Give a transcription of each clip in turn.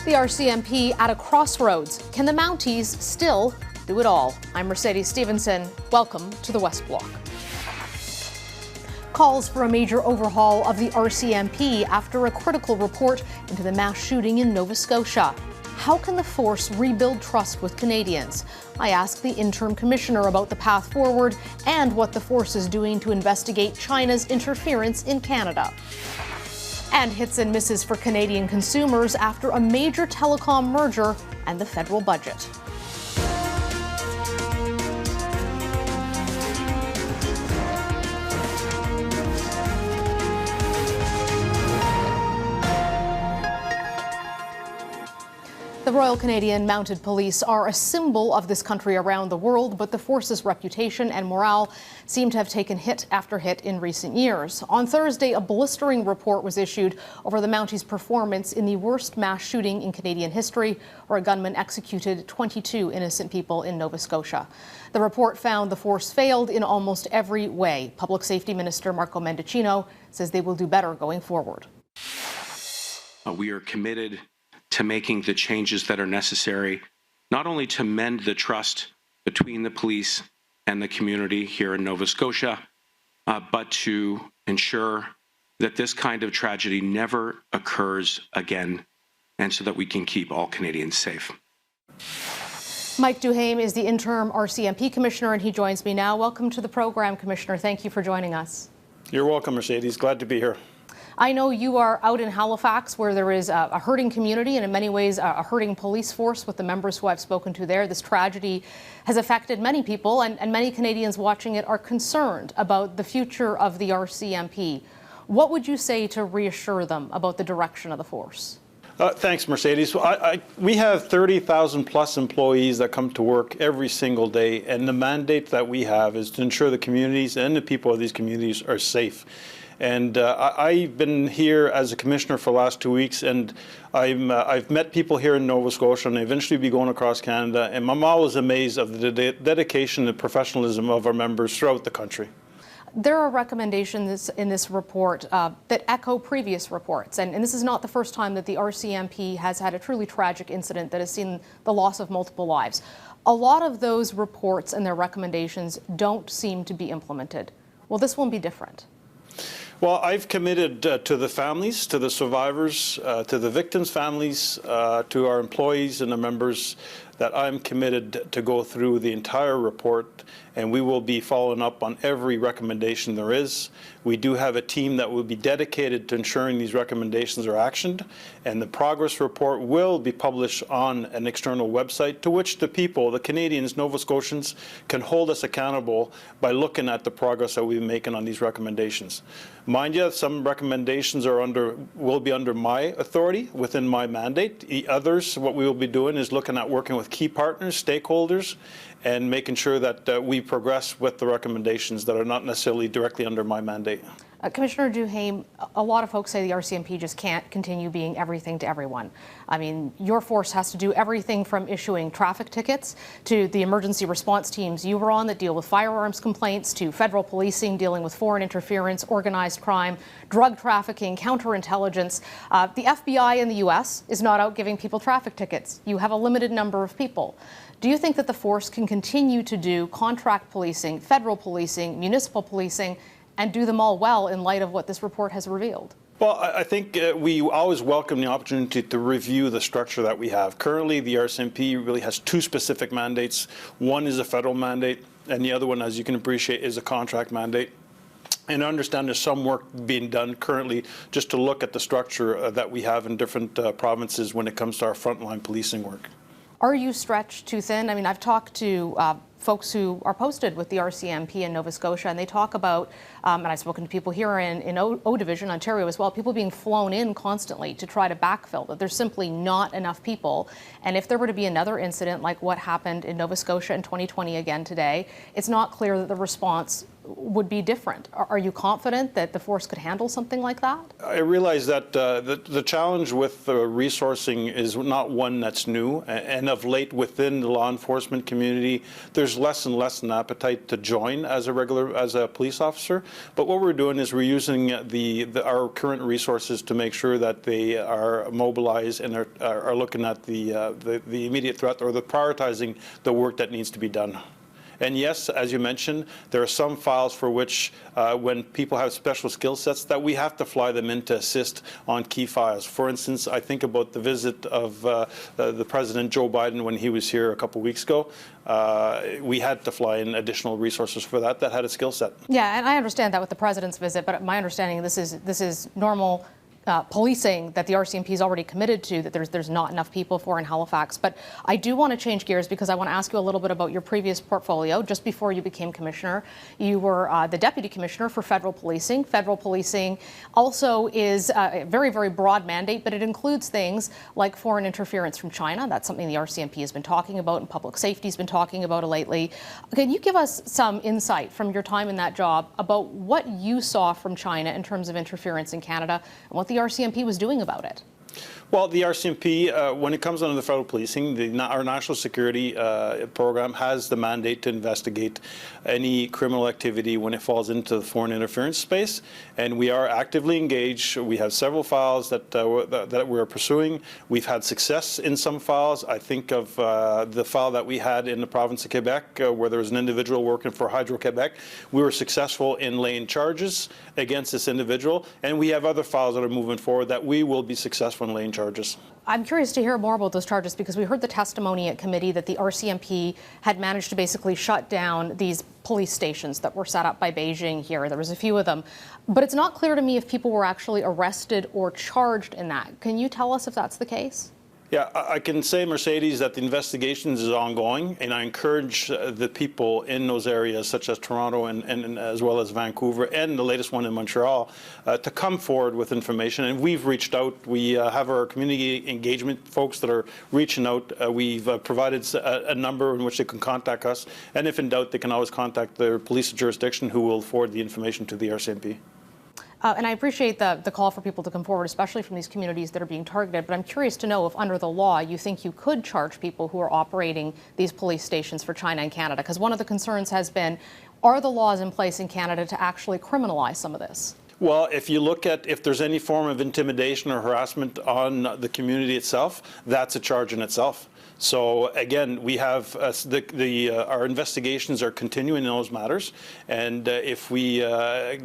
The RCMP at a crossroads. Can the Mounties still do it all? I'm Mercedes Stephenson. Welcome to the West Block. Calls for a major overhaul of the RCMP after a critical report into the mass shooting in Nova Scotia. How can the force rebuild trust with Canadians? I asked the interim commissioner about the path forward and what the force is doing to investigate China's interference in Canada. And hits and misses for Canadian consumers after a major telecom merger and the federal budget. The Royal Canadian Mounted Police are a symbol of this country around the world, but the force's reputation and morale seem to have taken hit after hit in recent years. On Thursday, a blistering report was issued over the Mounties' performance in the worst mass shooting in Canadian history, where a gunman executed 22 innocent people in Nova Scotia. The report found the force failed in almost every way. Public Safety Minister Marco Mendicino says they will do better going forward. We are committed to making the changes that are necessary, not only to mend the trust between the police and the community here in Nova Scotia, but to ensure that this kind of tragedy never occurs again, and so that we can keep all Canadians safe. Mike Duheme is the interim RCMP commissioner, and he joins me now. Welcome to the program, Commissioner. Thank you for joining us. You're welcome, Mercedes. Glad to be here. I know you are out in Halifax, where there is a hurting community and in many ways a hurting police force with the members who I've spoken to there. This tragedy has affected many people, and many Canadians watching it are concerned about the future of the RCMP. What would you say to reassure them about the direction of the force? Thanks, Mercedes. We have 30,000 plus employees that come to work every single day, and the mandate that we have is to ensure the communities and the people of these communities are safe. And I've been here as a commissioner for the last 2 weeks, and I've met people here in Nova Scotia, and I eventually be going across Canada, and I'm always amazed of the dedication and professionalism of our members throughout the country. There are recommendations in this report that echo previous reports, and this is not the first time that the RCMP has had a truly tragic incident that has seen the loss of multiple lives. A lot of those reports and their recommendations don't seem to be implemented. Well, this won't be different. Well, I've committed to the families, to the survivors, to the victims' families, to our employees and the members, that I'm committed to go through the entire report, and we will be following up on every recommendation there is. We do have a team that will be dedicated to ensuring these recommendations are actioned, and the progress report will be published on an external website to which the people, the Canadians, Nova Scotians, can hold us accountable by looking at the progress that we've been making on these recommendations. Mind you, some recommendations will be under my authority within my mandate. Others, what we will be doing is looking at working with key partners, stakeholders, and making sure that we progress with the recommendations that are not necessarily directly under my mandate. Commissioner Duheme, a lot of folks say the RCMP just can't continue being everything to everyone. I mean, your force has to do everything from issuing traffic tickets to the emergency response teams you were on that deal with firearms complaints, to federal policing dealing with foreign interference, organized crime, drug trafficking, counterintelligence. The FBI in the U.S. is not out giving people traffic tickets. You have a limited number of people. Do you think that the force can continue to do contract policing, federal policing, municipal policing, and do them all well in light of what this report has revealed? Well, I think we always welcome the opportunity to review the structure that we have. Currently, the RCMP really has two specific mandates. One is a federal mandate, and the other one, as you can appreciate, is a contract mandate. And I understand there's some work being done currently just to look at the structure that we have in different provinces when it comes to our frontline policing work. Are you stretched too thin? I mean, I've talked to folks who are posted with the RCMP in Nova Scotia, and they talk about, and I've spoken to people here in O Division, Ontario as well, people being flown in constantly to try to backfill, that there's simply not enough people. And if there were to be another incident like what happened in Nova Scotia in 2020 again today, it's not clear that the response would be different. Are you confident that the force could handle something like that? I realize that the challenge with resourcing is not one that's new, and of late within the law enforcement community, there's there's less and less an appetite to join as a police officer. But what we're doing is we're using our current resources to make sure that they are mobilized and are looking at the immediate threat, or the prioritizing the work that needs to be done. And yes, as you mentioned, there are some files for which, when people have special skill sets, that we have to fly them in to assist on key files. For instance, I think about the visit of the President Joe Biden when he was here a couple of weeks ago. We had to fly in additional resources for that had a skill set. Yeah, and I understand that with the President's visit, but my understanding this is normal policing that the RCMP is already committed to, that there's not enough people for in Halifax. But I do want to change gears because I want to ask you a little bit about your previous portfolio. Just before you became commissioner, you were the deputy commissioner for federal policing. Federal policing also is a very, very broad mandate, but it includes things like foreign interference from China. That's something the RCMP has been talking about and public safety has been talking about lately. Can you give us some insight from your time in that job about what you saw from China in terms of interference in Canada and what the RCMP was doing about it? Well, the RCMP, when it comes under the federal policing, our national security program has the mandate to investigate any criminal activity when it falls into the foreign interference space, and we are actively engaged. We have several files that we're pursuing. We've had success in some files. I think of the file that we had in the province of Quebec, where there was an individual working for Hydro-Quebec. We were successful in laying charges against this individual, and we have other files that are moving forward that we will be successful in laying charges. I'm curious to hear more about those charges because we heard the testimony at committee that the RCMP had managed to basically shut down these police stations that were set up by Beijing here. There was a few of them, but it's not clear to me if people were actually arrested or charged in that. Can you tell us if that's the case? Yeah, I can say, Mercedes, that the investigation is ongoing, and I encourage the people in those areas, such as Toronto and as well as Vancouver, and the latest one in Montreal, to come forward with information. And we've reached out. We have our community engagement folks that are reaching out. We've provided a number in which they can contact us, and if in doubt, they can always contact their police jurisdiction, who will forward the information to the RCMP. And I appreciate the call for people to come forward, especially from these communities that are being targeted. But I'm curious to know if under the law you think you could charge people who are operating these police stations for China and Canada. Because one of the concerns has been, are the laws in place in Canada to actually criminalize some of this? Well, if you look at if there's any form of intimidation or harassment on the community itself, that's a charge in itself. So again, we have our investigations are continuing in those matters, and if we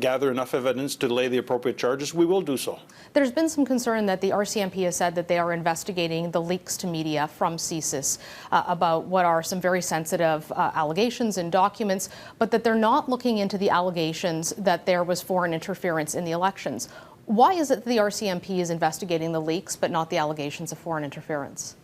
gather enough evidence to lay the appropriate charges, we will do so. There's been some concern that the RCMP has said that they are investigating the leaks to media from CSIS about what are some very sensitive allegations and documents, but that they're not looking into the allegations that there was foreign interference in the elections. Why is it that the RCMP is investigating the leaks but not the allegations of foreign interference?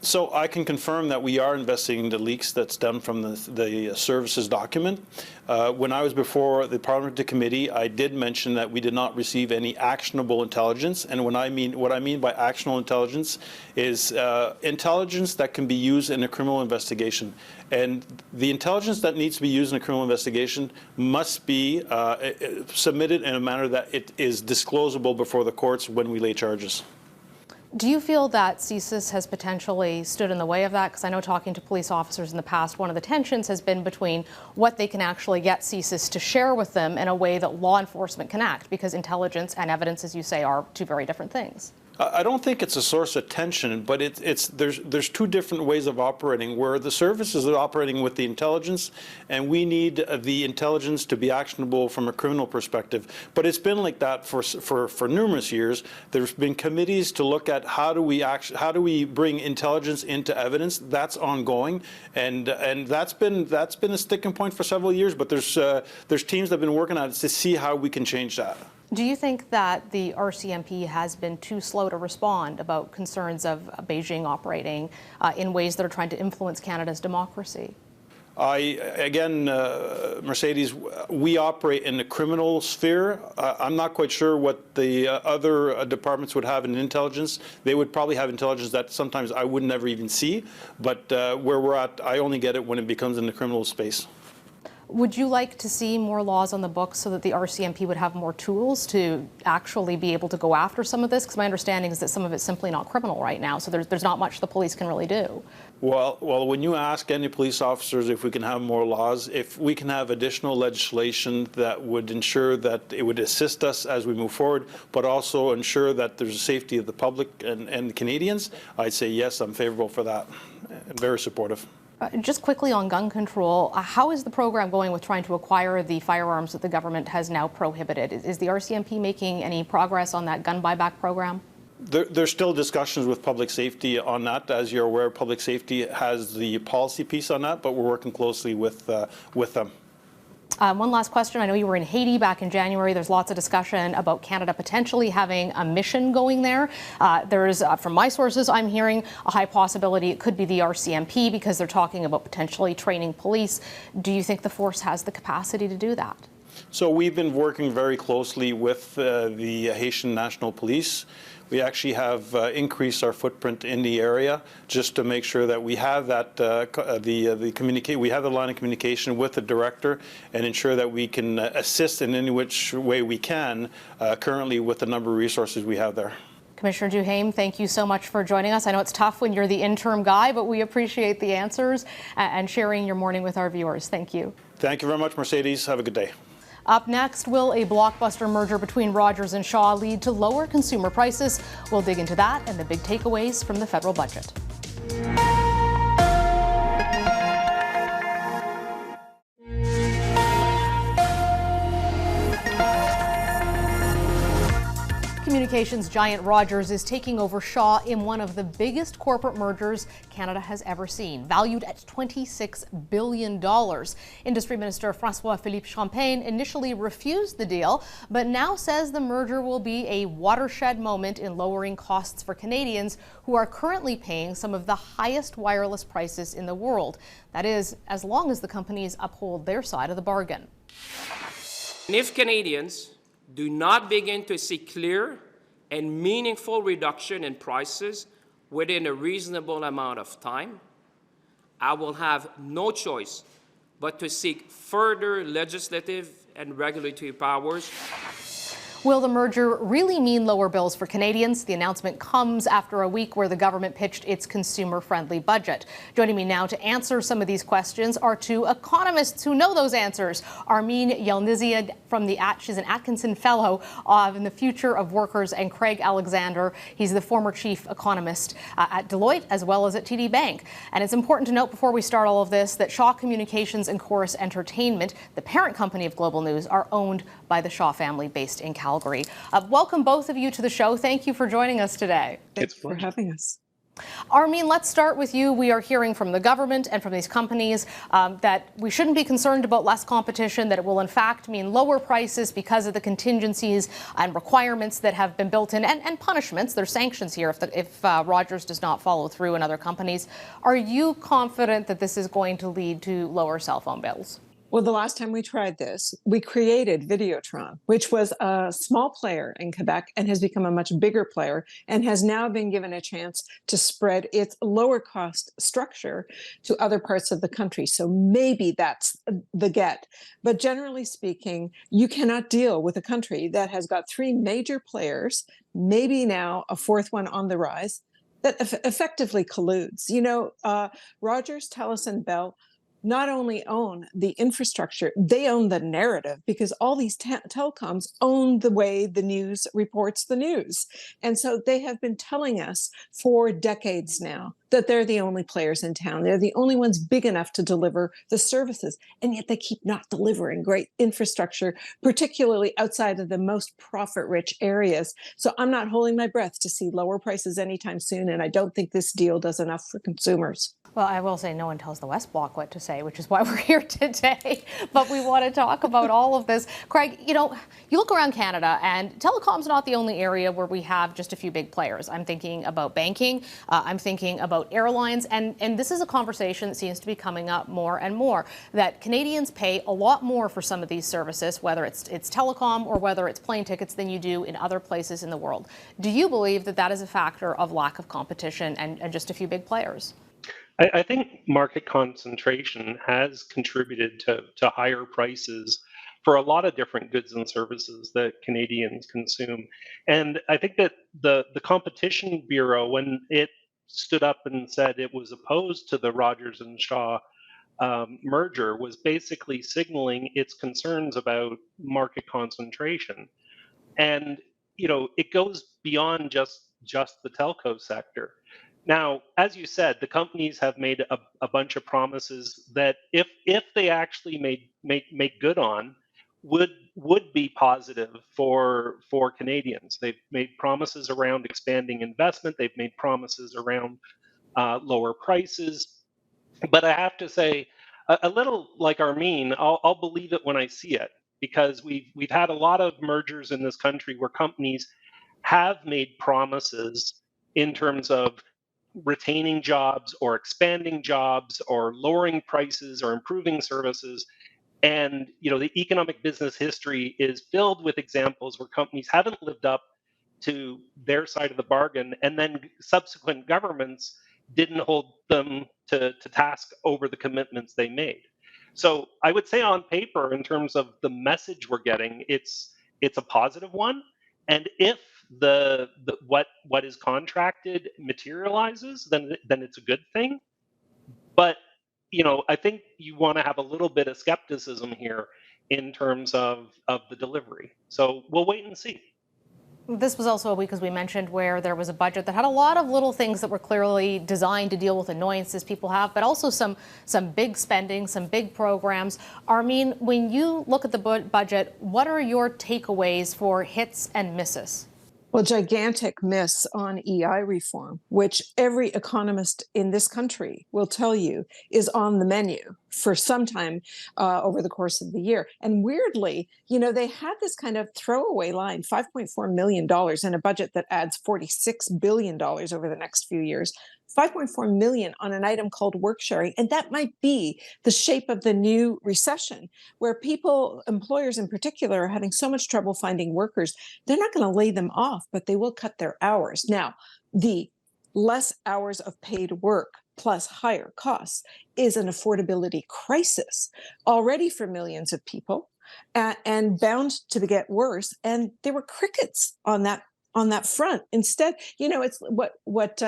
So I can confirm that we are investigating the leaks that stem from the services document. When I was before the Parliamentary Committee, I did mention that we did not receive any actionable intelligence. And what I mean by actionable intelligence is intelligence that can be used in a criminal investigation. And the intelligence that needs to be used in a criminal investigation must be submitted in a manner that it is disclosable before the courts when we lay charges. Do you feel that CSIS has potentially stood in the way of that? Because I know talking to police officers in the past, one of the tensions has been between what they can actually get CSIS to share with them in a way that law enforcement can act, because intelligence and evidence, as you say, are two very different things. I don't think it's a source of tension, but there's two different ways of operating, where the services are operating with the intelligence, and we need the intelligence to be actionable from a criminal perspective. But it's been like that for numerous years. There's been committees to look at how do we bring intelligence into evidence. That's ongoing, and that's been a sticking point for several years. But there's teams that have been working on it to see how we can change that. Do you think that the RCMP has been too slow to respond about concerns of Beijing operating in ways that are trying to influence Canada's democracy? Mercedes, we operate in the criminal sphere. I'm not quite sure what the other departments would have in intelligence. They would probably have intelligence that sometimes I would never even see. But where we're at, I only get it when it becomes in the criminal space. Would you like to see more laws on the books so that the RCMP would have more tools to actually be able to go after some of this? Because my understanding is that some of it's simply not criminal right now, so there's not much the police can really do. Well, when you ask any police officers if we can have more laws, if we can have additional legislation that would ensure that it would assist us as we move forward, but also ensure that there's a safety of the public and Canadians, I'd say yes, I'm favorable for that. I'm very supportive. Just quickly on gun control, how is the program going with trying to acquire the firearms that the government has now prohibited? Is the RCMP making any progress on that gun buyback program? There's still discussions with public safety on that. As you're aware, public safety has the policy piece on that, but we're working closely with them. One last question. I know you were in Haiti back in January. There's lots of discussion about Canada potentially having a mission going there. There's, from my sources, I'm hearing a high possibility it could be the RCMP because they're talking about potentially training police. Do you think the force has the capacity to do that? So we've been working very closely with the Haitian National Police. We actually have increased our footprint in the area just to make sure that we have that we have the line of communication with the director and ensure that we can assist in any which way we can currently with the number of resources we have there. Commissioner Duheme, thank you so much for joining us. I know it's tough when you're the interim guy, but we appreciate the answers and sharing your morning with our viewers. Thank you. Thank you very much, Mercedes. Have a good day. Up next, will a blockbuster merger between Rogers and Shaw lead to lower consumer prices? We'll dig into that and the big takeaways from the federal budget. Communications giant Rogers is taking over Shaw in one of the biggest corporate mergers Canada has ever seen, valued at $26 billion. Industry Minister Francois-Philippe Champagne initially refused the deal, but now says the merger will be a watershed moment in lowering costs for Canadians who are currently paying some of the highest wireless prices in the world. That is, as long as the companies uphold their side of the bargain. And if Canadians do not begin to see clear and meaningful reduction in prices within a reasonable amount of time, I will have no choice but to seek further legislative and regulatory powers. Will the merger really mean lower bills for Canadians? The announcement comes after a week where the government pitched its consumer-friendly budget. Joining me now to answer some of these questions are two economists who know those answers. Armine Yalnizyan she's an Atkinson Fellow in the Future of Workers, and Craig Alexander. He's the former chief economist at Deloitte as well as at TD Bank. And it's important to note before we start all of this that Shaw Communications and Chorus Entertainment, the parent company of Global News, are owned by the Shaw family based in Calgary. Welcome both of you to the show. Thank you for joining us today. Thanks for having us. Armine, let's start with you. We are hearing from the government and from these companies that we shouldn't be concerned about less competition, that it will in fact mean lower prices because of the contingencies and requirements that have been built in, and punishments. There's sanctions here if Rogers does not follow through and other companies. Are you confident that this is going to lead to lower cell phone bills? Well, the last time we tried this, we created Videotron, which was a small player in Quebec and has become a much bigger player and has now been given a chance to spread its lower cost structure to other parts of the country. So maybe that's the get. But generally speaking, you cannot deal with a country that has got three major players, maybe now a fourth one on the rise, that effectively colludes. You know, Rogers, TELUS, and Bell not only own the infrastructure, they own the narrative, because all these telecoms own the way the news reports the news. And so they have been telling us for decades now that they're the only players in town. They're the only ones big enough to deliver the services. And yet they keep not delivering great infrastructure, particularly outside of the most profit-rich areas. So I'm not holding my breath to see lower prices anytime soon. And I don't think this deal does enough for consumers. Well, I will say no one tells the West Bloc what to say, which is why we're here today. But we want to talk about all of this. Craig, you know, you look around Canada, and telecom's not the only area where we have just a few big players. I'm thinking about banking. I'm thinking about airlines. And this is a conversation that seems to be coming up more and more, that Canadians pay a lot more for some of these services, whether it's telecom or whether it's plane tickets, than you do in other places in the world. Do you believe that that is a factor of lack of competition and just a few big players? I think market concentration has contributed to higher prices for a lot of different goods and services that Canadians consume. And I think that the Competition Bureau, when it stood up and said it was opposed to the Rogers and Shaw merger, was basically signaling its concerns about market concentration. And it goes beyond just the telco sector. Now, as you said, the companies have made a bunch of promises that if they actually make good on, would be positive for Canadians. They've made promises around expanding investment. They've made promises around lower prices. But I have to say, a little like Armine, I'll believe it when I see it, because we've had a lot of mergers in this country where companies have made promises in terms of retaining jobs or expanding jobs or lowering prices or improving services. And the economic business history is filled with examples where companies haven't lived up to their side of the bargain, and then subsequent governments didn't hold them to task over the commitments they made. So I would say on paper, in terms of the message we're getting, it's a positive one. And if what is contracted materializes, then it's a good thing. But I think you want to have a little bit of skepticism here in terms of the delivery. So we'll wait and see. This was also a week, as we mentioned, where there was a budget that had a lot of little things that were clearly designed to deal with annoyances people have, but also some big spending, some big programs. Armine, when you look at the budget, what are your takeaways for hits and misses? Well, gigantic miss on EI reform, which every economist in this country will tell you is on the menu for some time over the course of the year. And weirdly, they had this kind of throwaway line, $5.4 million in a budget that adds $46 billion over the next few years. 5.4 million on an item called work sharing. And that might be the shape of the new recession, where employers in particular, are having so much trouble finding workers. They're not going to lay them off, but they will cut their hours. Now, the less hours of paid work plus higher costs is an affordability crisis already for millions of people, and bound to get worse. And there were crickets on that front. Instead, it's what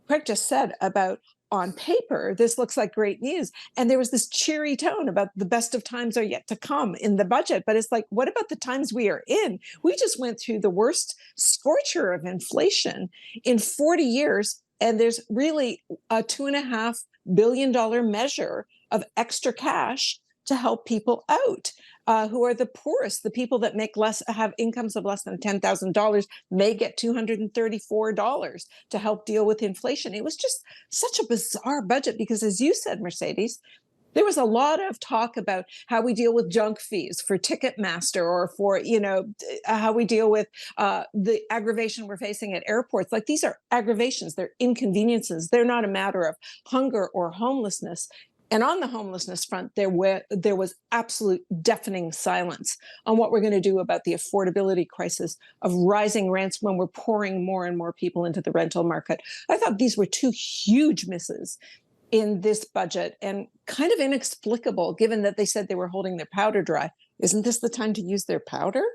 Craig just said about, on paper, this looks like great news. And there was this cheery tone about the best of times are yet to come in the budget. But it's like, what about the times we are in? We just went through the worst scorcher of inflation in 40 years. And there's really a $2.5 billion measure of extra cash to help people out. Who are the poorest. The people that have incomes of less than $10,000 may get $234 to help deal with inflation. It was just such a bizarre budget because, as you said, Mercedes, there was a lot of talk about how we deal with junk fees for Ticketmaster, or for, how we deal with the aggravation we're facing at airports. Like, these are aggravations, they're inconveniences. They're not a matter of hunger or homelessness. And on the homelessness front, there was absolute deafening silence on what we're going to do about the affordability crisis of rising rents when we're pouring more and more people into the rental market. I thought these were two huge misses in this budget, and kind of inexplicable, given that they said they were holding their powder dry. Isn't this the time to use their powder?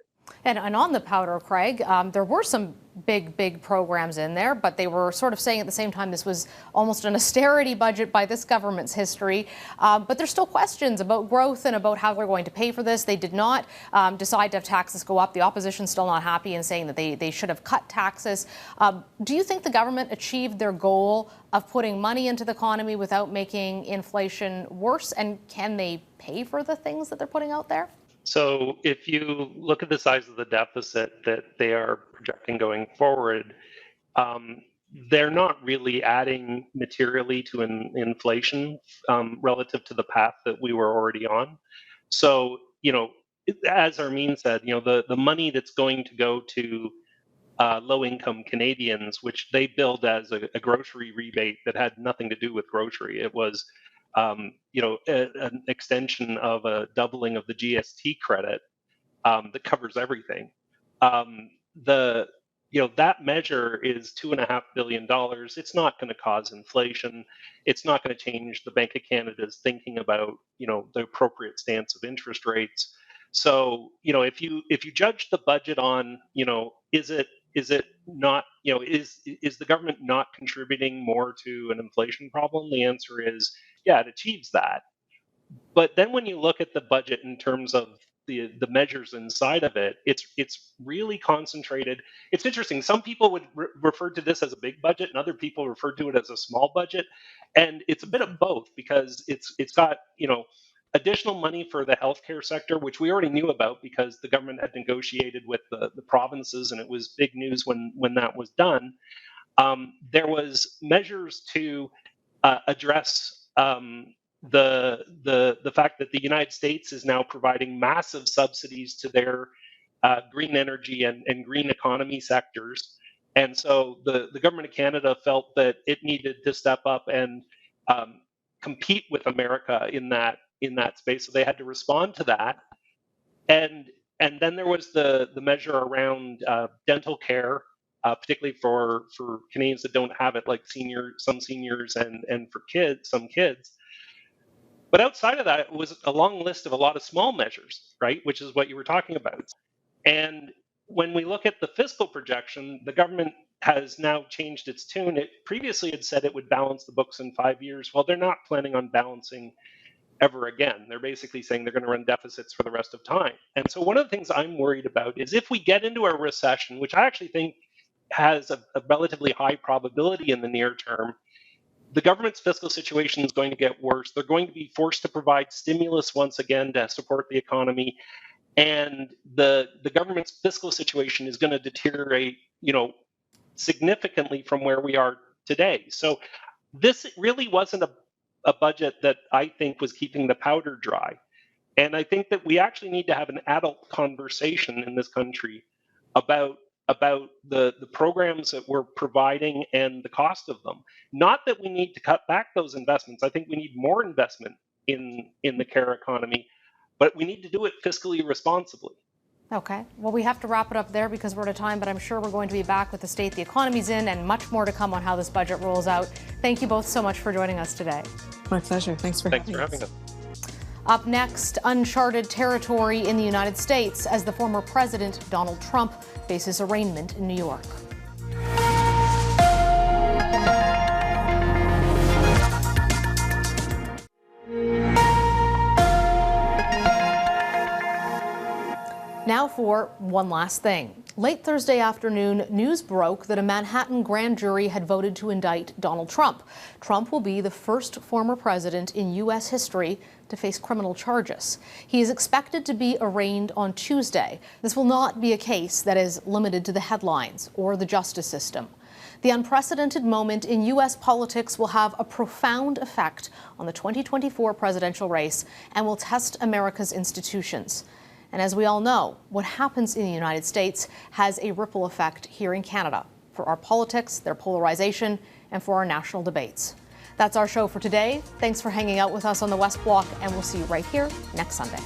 And on the powder, Craig, there were some big programs in there, but they were sort of saying at the same time this was almost an austerity budget by this government's history. But there's still questions about growth and about how they're going to pay for this. They did not decide to have taxes go up. The opposition's still not happy and saying that they should have cut taxes. Do you think the government achieved their goal of putting money into the economy without making inflation worse? And can they pay for the things that they're putting out there? So if you look at the size of the deficit that they are projecting going forward, they're not really adding materially to inflation relative to the path that we were already on. So, as Armine said, the money that's going to go to low-income Canadians, which they billed as a grocery rebate that had nothing to do with grocery. It was an extension of a doubling of the GST credit that covers everything. that measure is $2.5 billion. It's not going to cause inflation. It's not going to change the Bank of Canada's thinking about, the appropriate stance of interest rates. So, if you judge the budget on, is it not, is the government not contributing more to an inflation problem? The answer is, yeah, it achieves that. But then when you look at the budget in terms of the measures inside of it, it's really concentrated. It's interesting. Some people would refer to this as a big budget, and other people refer to it as a small budget, and it's a bit of both because it's got additional money for the healthcare sector, which we already knew about because the government had negotiated with the provinces, and it was big news when that was done. There was measures to address the fact that the United States is now providing massive subsidies to their green energy and green economy sectors. And so the government of Canada felt that it needed to step up and compete with America in that space. So they had to respond to that. And then there was the measure around dental care, particularly for Canadians that don't have it, like some seniors and for some kids. But outside of that, it was a long list of a lot of small measures, right? Which is what you were talking about. And when we look at the fiscal projection, the government has now changed its tune. It previously had said it would balance the books in 5 years. Well, they're not planning on balancing ever again. They're basically saying they're going to run deficits for the rest of time. And so one of the things I'm worried about is if we get into a recession, which I actually think has a relatively high probability in the near term, the government's fiscal situation is going to get worse. They're going to be forced to provide stimulus once again to support the economy. And the government's fiscal situation is going to deteriorate, significantly from where we are today. So this really wasn't a budget that I think was keeping the powder dry. And I think that we actually need to have an adult conversation in this country about the programs that we're providing and the cost of them. Not that we need to cut back those investments. I think we need more investment in the care economy, but we need to do it fiscally responsibly. Okay. Well, we have to wrap it up there because we're out of time, but I'm sure we're going to be back with the state the economy's in and much more to come on how this budget rolls out. Thank you both so much for joining us today. My pleasure. Thanks for having us. Up next, uncharted territory in the United States as the former president, Donald Trump, faces arraignment in New York. Now for one last thing. Late Thursday afternoon, news broke that a Manhattan grand jury had voted to indict Donald Trump. Trump will be the first former president in U.S. history to face criminal charges. He is expected to be arraigned on Tuesday. This will not be a case that is limited to the headlines or the justice system. The unprecedented moment in U.S. politics will have a profound effect on the 2024 presidential race and will test America's institutions. And as we all know, what happens in the United States has a ripple effect here in Canada for our politics, their polarization, and for our national debates. That's our show for today. Thanks for hanging out with us on the West Block, and we'll see you right here next Sunday.